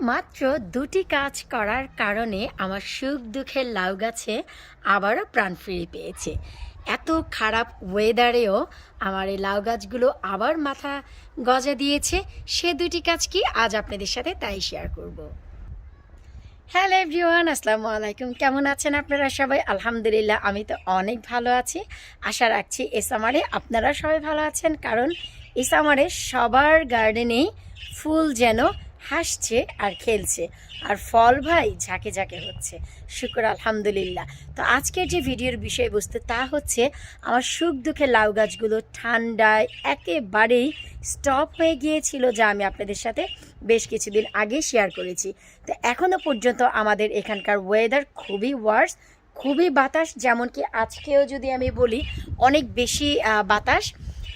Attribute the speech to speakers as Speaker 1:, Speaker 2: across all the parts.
Speaker 1: মাত্র দুটি কাজ করার কারণে আমার সুখ দুঃখের লাউ গাছে আবারও প্রাণ ফিরে পেয়েছে। এত খারাপ ওয়েদারেও আমার এই লাউ গাছগুলো আবার মাথা গজা দিয়েছে। সে দুটি কাজ কি আজ আপনাদের সাথে তাই শেয়ার করব। হ্যালো এভরিওয়ান, আসসালামু আলাইকুম। কেমন আছেন আপনারা সবাই? আলহামদুলিল্লাহ, আমি তো অনেক ভালো আছি। আশা রাখছি এই সামারে আপনারা সবাই ভালো আছেন, কারণ এই সামারে সবার গার্ডেনেই ফুল যেন হাসছে আর খেলছে, আর ফল ভাই ঝাঁকে ঝাঁকে হচ্ছে। শুকর আলহামদুলিল্লাহ। তো আজকের যে ভিডিওর বিষয়বস্তু তা হচ্ছে আমার সুখ দুঃখের লাউ গাছগুলো ঠান্ডায় একেবারেই স্টপ হয়ে গিয়েছিল, যা আমি আপনাদের সাথে বেশ কিছুদিন আগে শেয়ার করেছি। তো এখনও পর্যন্ত আমাদের এখানকার ওয়েদার খুবই ওয়ার্স, খুবই বাতাস। যেমন কি আজকেও যদি আমি বলি, অনেক বেশি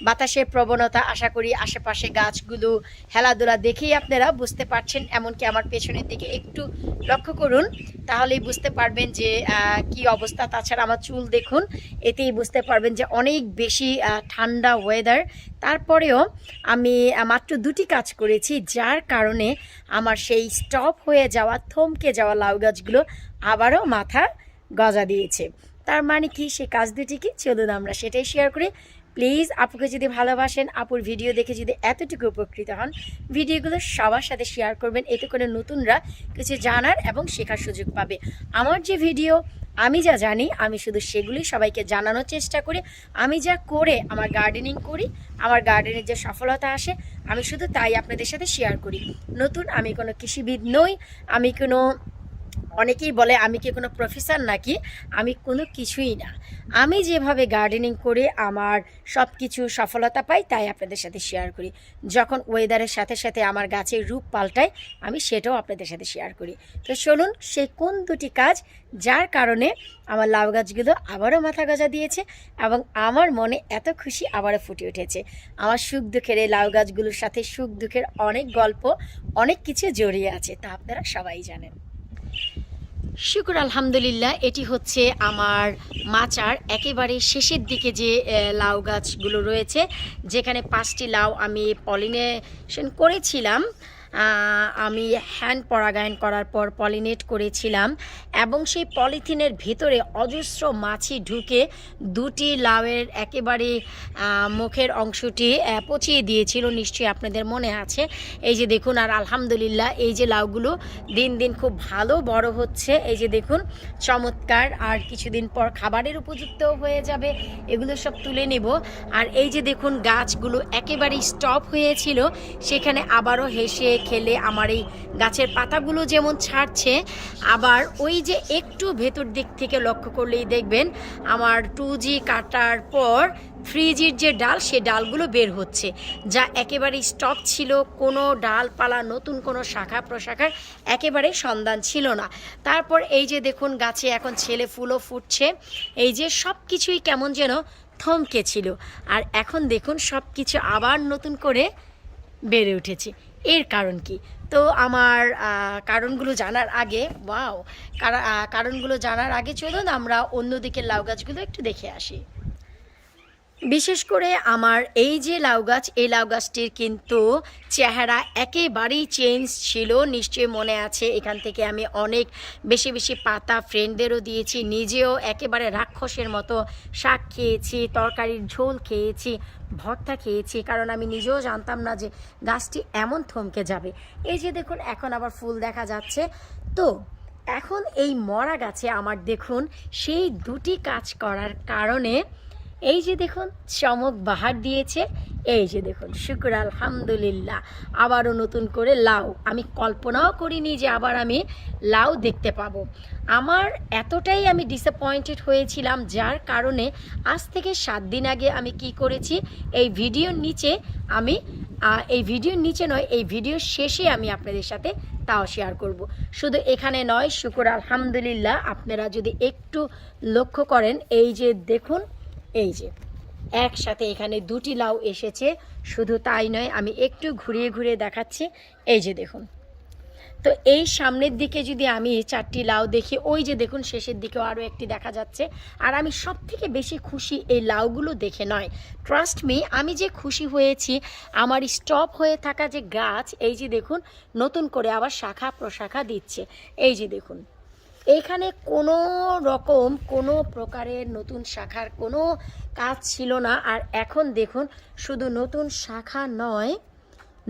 Speaker 1: বাতাসের প্রবণতা। আশা করি আশেপাশে গাছগুলো হেলাধুলা দেখেই আপনারা বুঝতে পারছেন। এমনকি আমার পেছনের দিকে একটু লক্ষ্য করুন, তাহলেই বুঝতে পারবেন যে কি অবস্থা। তাছাড়া আমার চুল দেখুন, এতেই বুঝতে পারবেন যে অনেক বেশি ঠান্ডা ওয়েদার। তারপরেও আমি মাত্র দুটি কাজ করেছি, যার কারণে আমার সেই স্টপ হয়ে যাওয়া, থমকে যাওয়া লাউ গাছগুলো আবারও মাথা গজা দিয়েছে। তার মানে কি, সে কাজ দুটি কি, চলুন আমরা সেটাই শেয়ার করি। প্লিজ আপুকে যদি ভালোবাসেন, আপুর ভিডিও দেখে যদি এতটুকু উপকৃত হন, ভিডিওগুলো সবার সাথে শেয়ার করবেন। এতে করে নতুনরা কিছু জানার এবং শেখার সুযোগ পাবে। আমার যে ভিডিও, আমি যা জানি, আমি শুধু সেগুলি সবাইকে জানানোর চেষ্টা করি। আমি যা করে আমার গার্ডেনিং করি, আমার গার্ডেনের যে সফলতা আসে, আমি শুধু তাই আপনাদের সাথে শেয়ার করি। নতুন, আমি কোনো কৃষিবিদ নই, আমি কোনো, অনেকেই বলে আমি কি কোনো প্রফেসর নাকি, আমি কোনো কিছুই না। আমি যেভাবে গার্ডেনিং করে আমার সব কিছু সফলতা পাই, তাই আপনাদের সাথে শেয়ার করি। যখন ওয়েদারের সাথে সাথে আমার গাছের রূপ পাল্টায়, আমি সেটাও আপনাদের সাথে শেয়ার করি। তো চলুন, সেই কোন দুটি কাজ যার কারণে আমার লাউ গাছগুলো আবারও মাথা গজা দিয়েছে এবং আমার মনে এত খুশি আবারও ফুটে উঠেছে। আমার সুখ দুঃখের এই লাউ গাছগুলোর সাথে সুখ দুঃখের অনেক গল্প, অনেক কিছু জড়িয়ে আছে, তা আপনারা সবাই জানেন। শুকর আলহামদুলিল্লাহ। এটি হচ্ছে আমার মাচার একেবারে শেষের দিকে যে লাউ গাছগুলো রয়েছে, যেখানে 5টি লাউ আমি পলিনেশন করেছিলাম। আমি হ্যান্ড পরাগায়ন করার পর পলিনেট করেছিলাম, এবং সেই পলিথিনের ভেতরে অজস্র মাছি ঢুকে দুটি লাউয়ের একেবারে মুখের অংশটি পচিয়ে দিয়েছিল, নিশ্চয়ই আপনাদের মনে আছে। এই যে দেখুন, আর আলহামদুলিল্লাহ এই যে লাউগুলো দিন দিন খুব ভালো বড় হচ্ছে। এই যে দেখুন, চমৎকার। আর কিছুদিন পর খাবারের উপযুক্ত হয়ে যাবে, এগুলো সব তুলে নেব। আর এই যে দেখুন, গাছগুলো একেবারেই স্টপ হয়েছিল, সেখানে আবারও হেসে খেলে আমার এই গাছের পাতাগুলো যেমন ছাড়ছে, আবার ওই যে একটু ভেতর দিক থেকে লক্ষ্য করলেই দেখবেন আমার 2G কাটার পর 3Gর যে ডাল, সে ডালগুলো বের হচ্ছে, যা একেবারে স্টক ছিল। কোনো ডালপালা, নতুন কোনো শাখা প্রশাখার একেবারে সন্ধান ছিল না। তারপর এই যে দেখুন, গাছে এখন ছেলে ফুলও ফুটছে। এই যে সব কিছুই কেমন যেন থমকে ছিল, আর এখন দেখুন সব কিছু আবার নতুন করে বেড়ে উঠেছে। এর কারণ কি? তো আমার কারণগুলো জানার আগে, কারণগুলো জানার আগে চলুন আমরা অন্যদিকে লাউ গাছগুলো একটু দেখে আসি। বিশেষ করে আমার এই যে লাউ গাছ, এই লাউ গাছটির কিন্তু চেহারা একেবারেই চেঞ্জ ছিল, নিশ্চয়ই মনে আছে। এখান থেকে আমি অনেক বেশি বেশি পাতা ফ্রেন্ডদেরও দিয়েছি, নিজেও একেবারে রাক্ষসের মতো শাক খেয়েছি, তরকারির ঝোল খেয়েছি, ভর্তা খেয়েছি, কারণ আমি নিজেও জানতাম না যে গাছটি এমন থমকে যাবে। এই যে দেখুন, এখন আবার ফুল দেখা যাচ্ছে। তো এখন এই মরা গাছে আমার দেখুন সেই দুটি কাজ করার কারণে এই যে দেখুন চমক বাহার দিয়েছে। এই যে দেখুন, শুকর আলহামদুলিল্লাহ, আবারও নতুন করে লাউ। আমি কল্পনাও করিনি যে আবার আমি লাউ দেখতে পাবো। আমার এতটাই আমি ডিসঅ্যাপয়েন্টেড হয়েছিলাম, যার কারণে আজ থেকে 7 দিন আগে আমি কি করেছি, এই ভিডিওর নিচে নয়, এই ভিডিওর শেষে আমি আপনাদের সাথে তাও শেয়ার করব। শুধু এখানে নয়, শুকর আলহামদুলিল্লাহ, আপনারা যদি একটু লক্ষ্য করেন, এই যে দেখুন, এই যে একসাথে এখানে দুটি লাউ এসেছে। শুধু তাই নয়, আমি একটু ঘুরিয়ে ঘুরিয়ে দেখাচ্ছি। এই যে দেখুন, তো এই সামনের দিকে যদি আমি 4টি লাউ দেখি, ওই যে দেখুন শেষের দিকেও আরও একটি দেখা যাচ্ছে। আর আমি সব থেকে বেশি খুশি এই লাউগুলো দেখে নয়, ট্রাস্ট মি, আমি যে খুশি হয়েছি আমার স্টপ হয়ে থাকা যে গাছ, এই যে দেখুন নতুন করে আবার শাখা প্রশাখা দিচ্ছে। এই যে দেখুন এইখানে কোনো রকম কোনো প্রকারের নতুন শাখার কোনো কাজ ছিল না। আর এখন দেখুন শুধু নতুন শাখা নয়,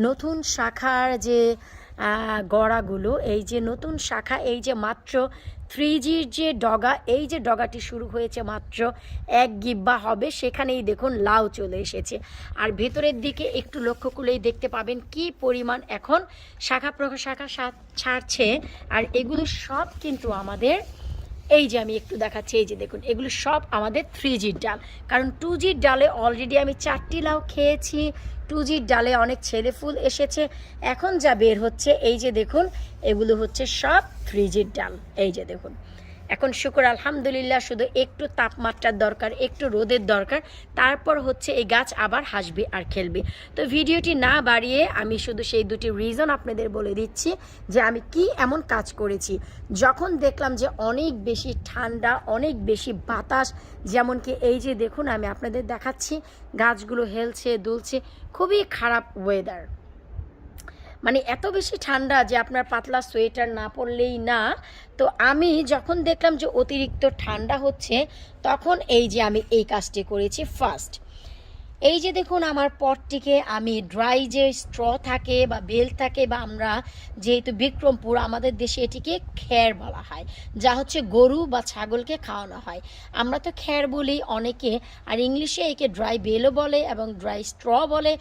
Speaker 1: নতুন শাখার যে গড়াগুলো, এই যে নতুন শাখা, এই যে মাত্র 3Gর যে ডগা, এই যে ডগাটি শুরু হয়েছে মাত্র 1 গিব্বা হবে, সেখানেই দেখুন লাউ চলে এসেছে। আর ভেতরের দিকে একটু লক্ষ্য করলেই দেখতে পাবেন কি পরিমাণ এখন শাখা প্রশাখা ছাড়ছে। আর এগুলো সব কিন্তু আমাদের, এই যে আমি একটু দেখাচ্ছি, এই যে দেখুন এগুলো সব আমাদের 3Gর ডাল। কারণ 2Gর ডালে অলরেডি আমি 4টি লাউ খেয়েছি, 2Gর ডালে অনেক ছেলে ফুল এসেছে। এখন যা বের হচ্ছে এই যে দেখুন এগুলো হচ্ছে সব 3Gর ডাল। এই যে দেখুন এখন শুকর আলহামদুলিল্লাহ, শুধু একটু তাপমাত্রার দরকার, একটু রোদের দরকার, তারপর হচ্ছে এই গাছ আবার হাসবে আর খেলবে। তো ভিডিওটি না বাড়িয়ে আমি শুধু সেই দুটি রিজন আপনাদের বলে দিচ্ছি যে আমি কি এমন কাজ করেছি। যখন দেখলাম যে অনেক বেশি ঠান্ডা, অনেক বেশি বাতাস, যেমন কি এই যে দেখুন আমি আপনাদের দেখাচ্ছি গাছগুলো হেলছে দুলছে, খুবই খারাপ ওয়েদার, মানে এত বেশি ঠান্ডা যে আপনার পাতলা সোয়েটার না পরলেই না। তো আমি যখন দেখলাম যে অতিরিক্ত ঠান্ডা হচ্ছে, তখন এই যে আমি এই কাজটি করেছি। ফার্স্ট এই যে দেখুন আমার পটটিকে আমি ড্রাই যে স্ট্র থাকে বা বেল থাকে, বা আমরা যেহেতু বিক্রমপুর আমাদের দেশে এটিকে খ্যার বলা হয়, যা হচ্ছে গরু বা ছাগলকে খাওয়ানো হয়। আমরা তো খ্যার বলি অনেকে, আর ইংলিশে একে ড্রাই বেলও বলে এবং ড্রাই স্ট্র বলে,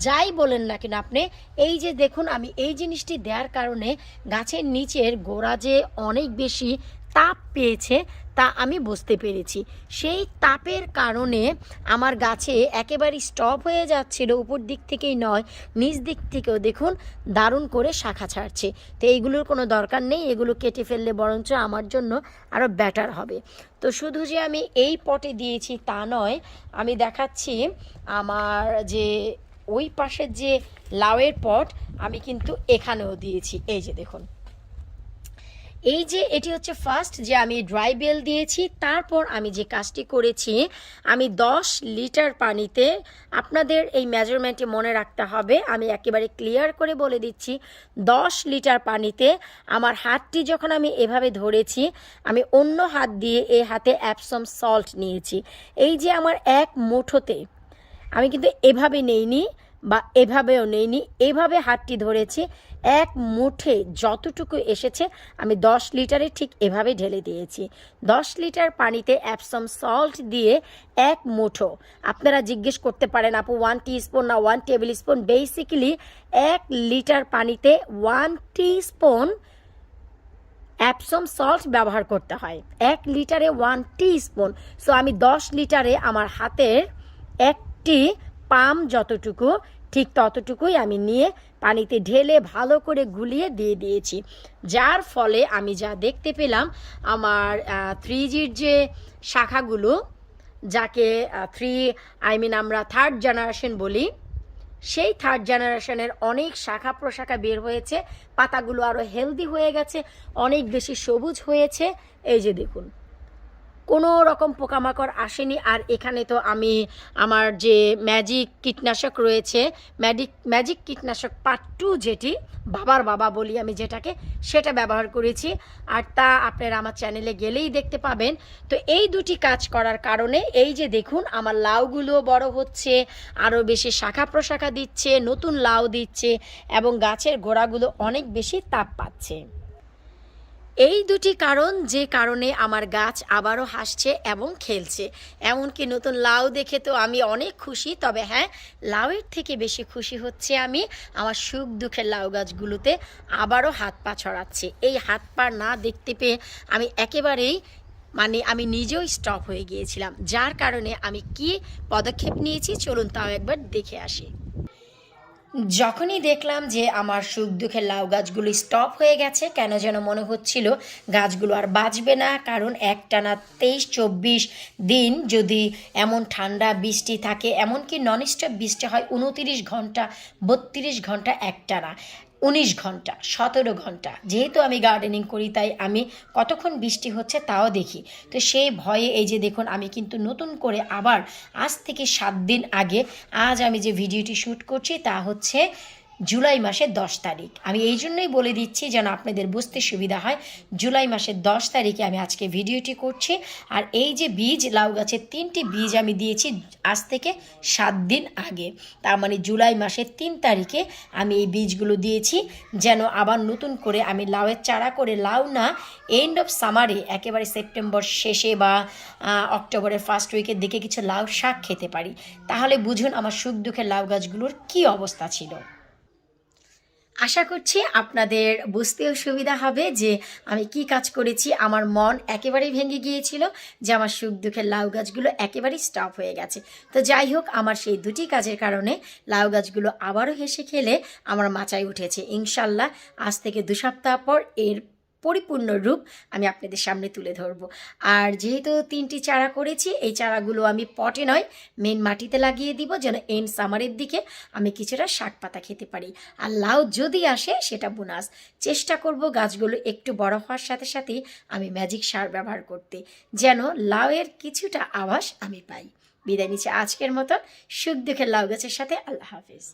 Speaker 1: যাই বলেন না কেন আপনি। এই যে দেখুন আমি এই জিনিসটি দেওয়ার কারণে গাছের নিচের গোড়া যে অনেক বেশি তাপ পেয়েছে তা আমি বুঝতে পেরেছি। সেই তাপের কারণে আমার গাছে একেবারে স্টপ হয়ে যাচ্ছিল, উপর দিক থেকেই নয় নিচ দিক থেকেও দেখুন দারুণ করে শাখা ছাড়ছে। তো এইগুলোর কোনো দরকার নেই, এগুলো কেটে ফেললে বরঞ্চ আমার জন্য আরও বেটার হবে। তো শুধু যে আমি এই পটে দিয়েছি তা নয়, আমি দেখাচ্ছি আমার যে ওই পাশের যে লাউয়ের পট আমি কিন্তু এখানেও দিয়েছি। এই যে দেখুন এই যে এটি হচ্ছে ফার্স্ট যে আমি ড্রাই বেল দিয়েছি। তারপর আমি যে কাজটি করেছি, আমি 10 লিটার পানিতে, আপনাদের এই মেজারমেন্টে মনে রাখতে হবে, আমি একেবারে ক্লিয়ার করে বলে দিচ্ছি, 10 লিটার পানিতে আমার হাতটি যখন আমি এভাবে ধরেছি, আমি অন্য হাত দিয়ে এই হাতে অ্যাপসম সল্ট নিয়েছি। এই যে আমার এক মুঠোতে, আমি কিন্তু এভাবে নেইনি বা এভাবেও নেইনি, এভাবে হাতটি ধরেছি, এক মুঠে যতটুকু এসেছে আমি 10 লিটারে ঠিক এভাবে ঢেলে দিয়েছি। 10 লিটার পানিতে অ্যাপসম সল্ট দিয়ে এক মুঠো, আপনারা জিজ্ঞেস করতে পারেন আপু 1 টিস্পুন না 1 টেবিল স্পুন, বেসিক্যালি 1 লিটার পানিতে 1 টিস্পুন অ্যাপসম সল্ট ব্যবহার করতে হয়, 1 লিটারে 1 টিস্পুন। সো আমি 10 লিটারে আমার হাতের একটি পাম যতটুকু, ঠিক ততটুকুই আমি নিয়ে পানিতে ঢেলে ভালো করে গুলিয়ে দিয়ে দিয়েছি। যার ফলে আমি যা দেখতে পেলাম, আমার 3Gর যে শাখাগুলো, যাকে আমরা 3rd জেনারেশন বলি, সেই 3rd জেনারেশনের অনেক শাখা প্রশাখা বের হয়েছে, পাতাগুলো আরও হেলদি হয়ে গেছে, অনেক বেশি সবুজ হয়েছে। এই যে দেখুন কোনো রকম পোকামাকড় আসেনি। আর এখানে তো আমি আমার যে ম্যাজিক কীটনাশক রয়েছে, ম্যাজিক কীটনাশক পার্ট 2 যেটি বাবার বাবা বলি আমি যেটাকে, সেটা ব্যবহার করেছি। আর তা আপনারা আমার চ্যানেলে গেলেই দেখতে পাবেন। তো এই দুটি কাজ করার কারণে এই যে দেখুন আমার লাউগুলো বড় হচ্ছে, আরও বেশি শাখা প্রশাখা দিচ্ছে, নতুন লাউ দিচ্ছে, এবং গাছের গোড়াগুলো অনেক বেশি তাপ পাচ্ছে। এই দুটি কারণ যে কারণে আমার গাছ আবারও হাসছে এবং খেলছে। এমনকি নতুন লাউ দেখে তো আমি অনেক খুশি, তবে হ্যাঁ, লাউয়ের থেকে বেশি খুশি হচ্ছে আমি আমার সুখ দুঃখের লাউ গাছগুলোতে আবারও হাত পা ছড়াচ্ছে। এই হাত পা না দেখতে পেয়ে আমি একেবারেই, মানে আমি নিজেও স্টপ হয়ে গিয়েছিলাম। যার কারণে আমি কি পদক্ষেপ নিয়েছি চলুন তাও একবার দেখে আসি। যখনই দেখলাম যে আমার সুখ দুঃখের লাউ গাছগুলো স্টপ হয়ে গেছে, কেন যেন মনে হচ্ছিল গাছগুলো আর বাঁচবে না। কারণ একটানা 23-24 দিন যদি এমন ঠান্ডা বৃষ্টি থাকে, এমনকি ননস্টপ বৃষ্টি হয় 29 ঘন্টা 32 ঘন্টা একটানা, 19 ঘন্টা 17 ঘন্টা, যেহেতু আমি গার্ডেনিং করি তাই আমি কতক্ষণ বৃষ্টি হচ্ছে তাও দেখি। তো সেই ভয়ে এই যে দেখুন, আমি কিন্তু নতুন করে আবার আজ থেকে 7 দিন আগে আজ আমি যে ভিডিওটি শ্যুট করছি তা হচ্ছে জুলাই মাসের 10 তারিখ। আমি এই জন্যই বলে দিচ্ছি যেন আপনাদের বুঝতে সুবিধা হয়। জুলাই মাসের 10 তারিখে আমি আজকে ভিডিওটি করছি। আর এই যে বীজ, লাউ গাছের 3টি বীজ আমি দিয়েছি আজ থেকে 7 দিন আগে, তার মানে জুলাই মাসের 3 তারিখে আমি এই বীজগুলো দিয়েছি, যেন আবার নতুন করে আমি লাউয়ের চারা করে, লাউ না এন্ড অফ সামারে একেবারে সেপ্টেম্বর শেষে বা অক্টোবরের ফার্স্ট উইকের দিকে কিছু লাউ শাক খেতে পারি। তাহলে বুঝুন আমার সুখ দুঃখের লাউ গাছগুলোর কী অবস্থা ছিল। আশা করছি আপনাদের বুঝতেও সুবিধা হবে যে আমি কি কাজ করেছি। আমার মন একেবারেই ভেঙে গিয়েছিল যে আমার সুখ দুঃখের লাউ গাছগুলো একেবারেই স্টপ হয়ে গেছে। তো যাই হোক, আমার সেই দুটি কাজের কারণে লাউ গাছগুলো আবারও হেসে খেলে আমার মাচায় উঠেছে। ইনশাল্লাহ আজ থেকে 2 সপ্তাহ পর এর পরিপূর্ণ রূপ আমি আপনাদের সামনে তুলে ধরব। আর যেহেতু 3টি চারা করেছি, এই চারাগুলো আমি পটে নয় মেন মাটিতে লাগিয়ে দিব, যেন এন্ড সামারের দিকে আমি কিছুটা শাক পাতা খেতে পারি। আর লাউ যদি আসে সেটা বোনাস। চেষ্টা করব গাছগুলো একটু বড় হওয়ার সাথে সাথেই আমি ম্যাজিক সার ব্যবহার করতে, যেন লাউয়ের কিছুটা আভাস আমি পাই। বিদায় নিচ্ছি আজকের মতো সুখ দুঃখের লাউ গাছের সাথে। আল্লাহ হাফিজ।